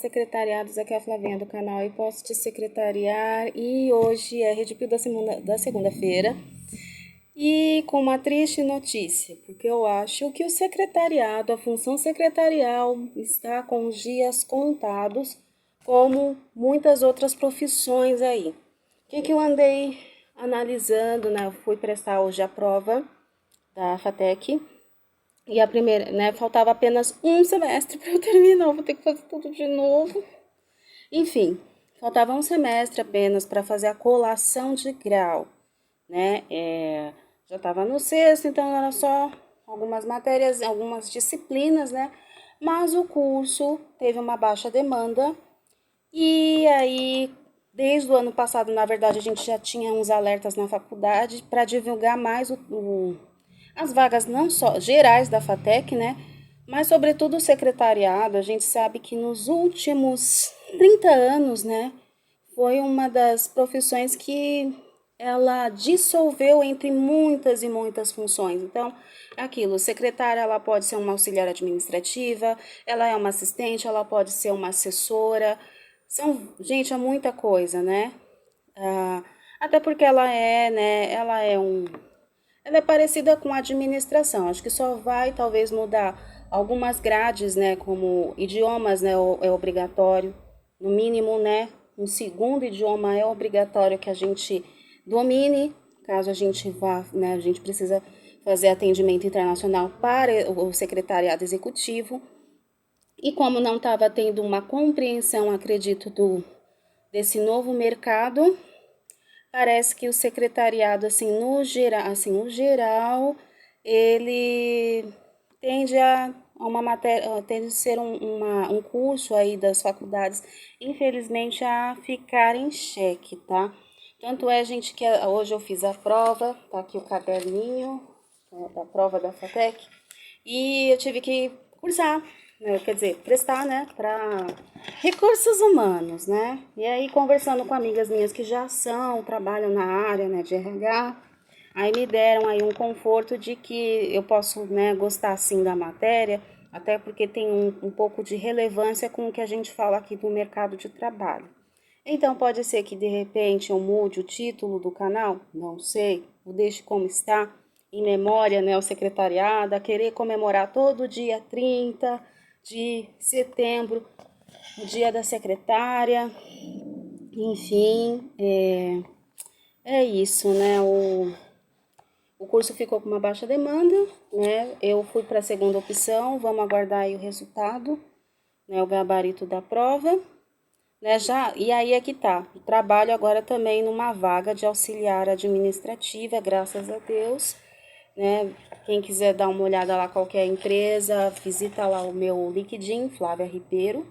secretariados, aqui é a Flavinha do canal e posso te secretariar. E hoje é Redipio da segunda-feira e com uma triste notícia, porque eu acho que o secretariado, a função secretarial está com os dias contados, como muitas outras profissões aí. O que eu andei analisando, né? Eu fui prestar hoje a prova da FATEC. E a primeira, né, faltava apenas um semestre para eu terminar, vou ter que fazer tudo de novo. Enfim, faltava um semestre apenas para fazer a colação de grau, né? Já estava no sexto, então era só algumas matérias, algumas disciplinas, né? Mas o curso teve uma baixa demanda e aí, desde o ano passado, na verdade, a gente já tinha uns alertas na faculdade para divulgar mais as vagas não só gerais da FATEC, né? Mas sobretudo o secretariado. A gente sabe que nos últimos 30 anos, né, foi uma das profissões que ela dissolveu entre muitas e muitas funções. Então, é aquilo, secretária, ela pode ser uma auxiliar administrativa, ela é uma assistente, ela pode ser uma assessora. Gente, é muita coisa, né? Até porque ela é, né, ela é parecida com a administração, acho que só vai talvez mudar algumas grades, né, como idiomas, né, é obrigatório, no mínimo, né, um segundo idioma é obrigatório que a gente domine, caso a gente vá, né, a gente precisa fazer atendimento internacional para o secretariado executivo, e como não estava tendo uma compreensão, acredito, desse novo mercado, parece que o secretariado, no geral, ele tende a uma matéria, tende a ser um curso aí das faculdades, infelizmente, a ficar em xeque, tá? Tanto é, gente, que hoje eu fiz a prova, tá aqui o caderninho, né, da prova da FATEC, e eu tive que cursar, né, quer dizer, prestar, né, para recursos humanos, né? E aí, conversando com amigas minhas que já trabalham na área, né, de RH, aí me deram aí um conforto de que eu posso, né, gostar sim da matéria, até porque tem um pouco de relevância com o que a gente fala aqui do mercado de trabalho. Então, pode ser que de repente eu mude o título do canal, não sei, eu deixe como está, em memória, né, ao secretariado, a querer comemorar todo dia 30 de setembro, o dia da secretária, enfim, é isso, né, o curso ficou com uma baixa demanda, né, eu fui para a segunda opção, vamos aguardar aí o resultado, né, o gabarito da prova, né, e aí é que tá, eu trabalho agora também numa vaga de auxiliar administrativa, graças a Deus, né, quem quiser dar uma olhada lá, qualquer empresa, visita lá o meu LinkedIn, Flávia Ribeiro,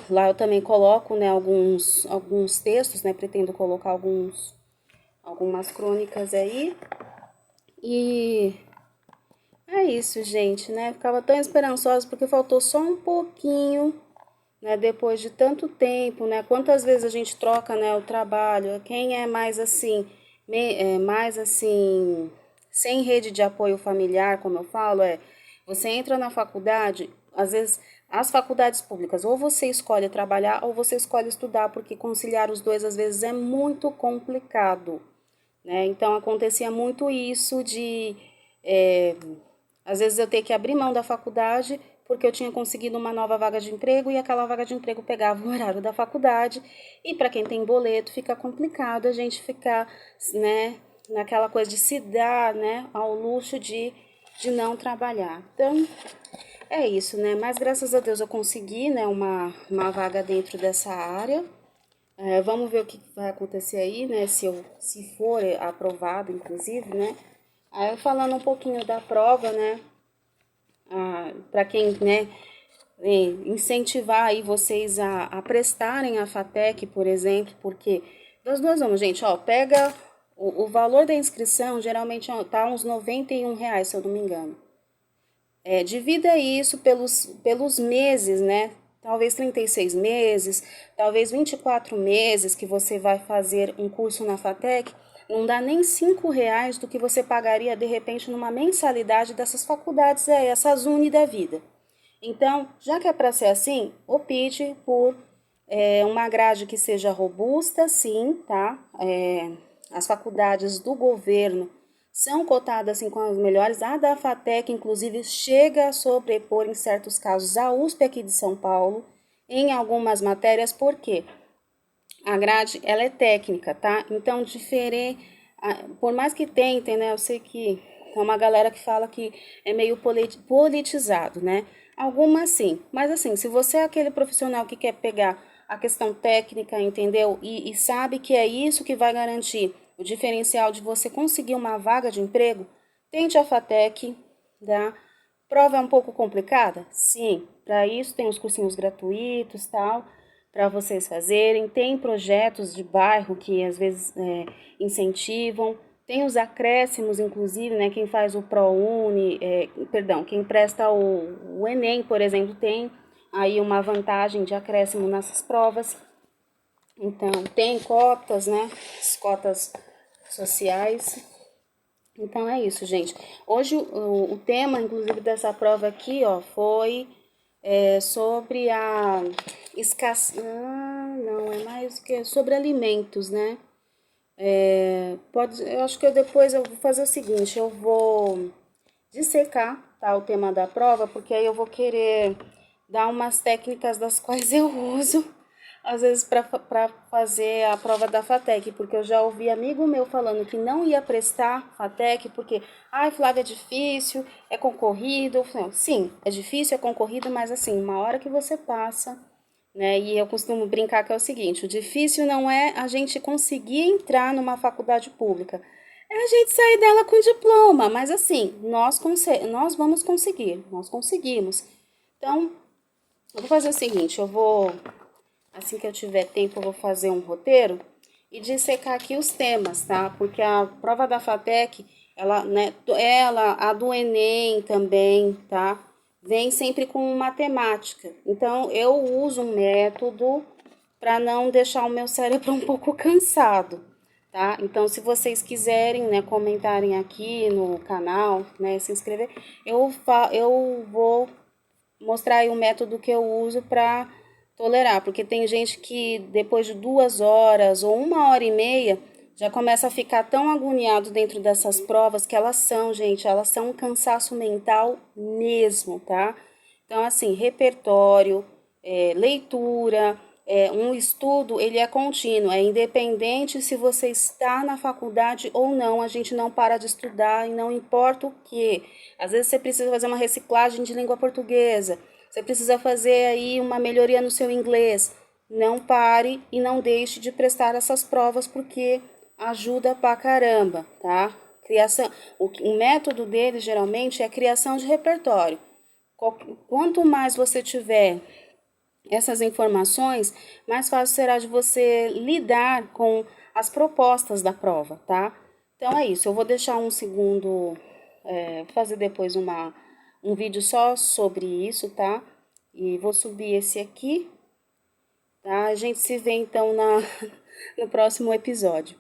lá eu também coloco, né, alguns textos, né, pretendo colocar algumas crônicas aí, e é isso, gente, né, ficava tão esperançosa porque faltou só um pouquinho, né, depois de tanto tempo, né, quantas vezes a gente troca, né, o trabalho, quem é mais assim, sem rede de apoio familiar, como eu falo, você entra na faculdade, às vezes, as faculdades públicas, ou você escolhe trabalhar ou você escolhe estudar, porque conciliar os dois, às vezes, é muito complicado, né, então acontecia muito isso às vezes eu ter que abrir mão da faculdade porque eu tinha conseguido uma nova vaga de emprego e aquela vaga de emprego pegava o horário da faculdade. E para quem tem boleto fica complicado a gente ficar, né, naquela coisa de se dar, né, ao luxo de não trabalhar. Então, é isso, né? Mas graças a Deus eu consegui, né, uma vaga dentro dessa área. Vamos ver o que vai acontecer aí, né? Se for aprovado, inclusive, né? Aí falando um pouquinho da prova, né? Para quem, né, incentivar aí vocês a prestarem a FATEC, por exemplo, porque das duas vamos, gente, ó, pega o valor da inscrição, geralmente tá uns R$ 91, se eu não me engano. Divida isso pelos meses, né? Talvez 36 meses, talvez 24 meses que você vai fazer um curso na FATEC, não dá nem R$ 5 do que você pagaria, de repente, numa mensalidade dessas faculdades, essas Uni da vida. Então, já que é para ser assim, opte por uma grade que seja robusta, sim, tá? As faculdades do governo são cotadas assim com as melhores. A da FATEC, inclusive, chega a sobrepor em certos casos a USP aqui de São Paulo em algumas matérias, por quê? A grade, ela é técnica, tá? Então, diferente, por mais que tentem, né? Eu sei que é uma galera que fala que é meio politizado, né? Algumas sim, mas assim, se você é aquele profissional que quer pegar a questão técnica, entendeu? E sabe que é isso que vai garantir o diferencial de você conseguir uma vaga de emprego, tente a FATEC, tá? Prova é um pouco complicada? Sim, para isso tem os cursinhos gratuitos, tal, para vocês fazerem. Tem projetos de bairro que às vezes incentivam. Tem os acréscimos, inclusive, né? Quem faz o ProUni, perdão, quem presta o Enem, por exemplo, tem aí uma vantagem de acréscimo nessas provas. Então, tem cotas, né? As cotas sociais. Então é isso, gente. Hoje o tema, inclusive, dessa prova aqui, ó, foi sobre a escassez. Não, é mais que sobre alimentos, né? Eu acho que depois eu vou fazer o seguinte, eu vou dissecar, tá, o tema da prova, porque aí eu vou querer dar umas técnicas das quais eu uso, às vezes, para fazer a prova da FATEC, porque eu já ouvi amigo meu falando que não ia prestar FATEC, porque, ai, Flávia, é difícil, é concorrido. Sim, é difícil, é concorrido, mas assim, uma hora que você passa, né? E eu costumo brincar que é o seguinte, o difícil não é a gente conseguir entrar numa faculdade pública, é a gente sair dela com diploma, mas assim, nós vamos conseguir, nós conseguimos. Então, eu vou fazer o seguinte, assim que eu tiver tempo, eu vou fazer um roteiro e dissecar aqui os temas, tá? Porque a prova da FATEC, a do Enem também, tá? Vem sempre com matemática. Então, eu uso um método para não deixar o meu cérebro um pouco cansado, tá? Então, se vocês quiserem, né, comentarem aqui no canal, né, se inscrever, eu vou mostrar aí o método que eu uso para tolerar, porque tem gente que depois de 2 horas ou 1 hora e meia já começa a ficar tão agoniado dentro dessas provas que elas são, gente, elas são um cansaço mental mesmo, tá? Então, assim, repertório, leitura, um estudo, ele é contínuo, é independente se você está na faculdade ou não, a gente não para de estudar e não importa o que. Às vezes você precisa fazer uma reciclagem de língua portuguesa, você precisa fazer aí uma melhoria no seu inglês. Não pare e não deixe de prestar essas provas porque ajuda pra caramba, tá? O método dele geralmente é criação de repertório. Quanto mais você tiver essas informações, mais fácil será de você lidar com as propostas da prova, tá? Então é isso, eu vou deixar um segundo, fazer depois um vídeo só sobre isso, tá? E vou subir esse aqui, tá? A gente se vê então no próximo episódio.